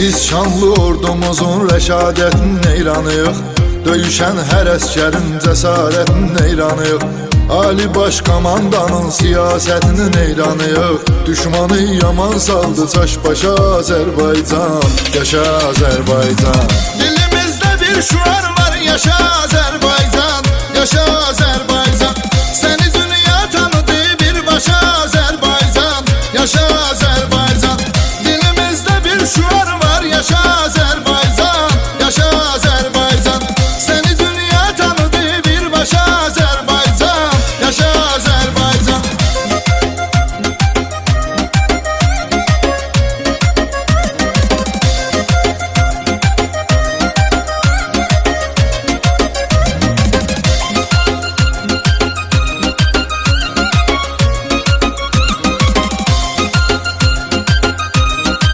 Biz şanlı ordumuzun rəşadətin eyranıyıq. Döyüşən hər əskərin cəsarətin eyranıyıq. Ali baş komandanın siyasətinin eyranıyıq. Düşmanı yaman saldı çaş başa Azərbaycan. Yaşa Azərbaycan. Dilimizdə bir şuar var, yaşa Azərbaycan. Yaşa Azərbaycan. Səni dünya tanıdı birbaşa Azərbaycan. Yaşa Azərbaycan.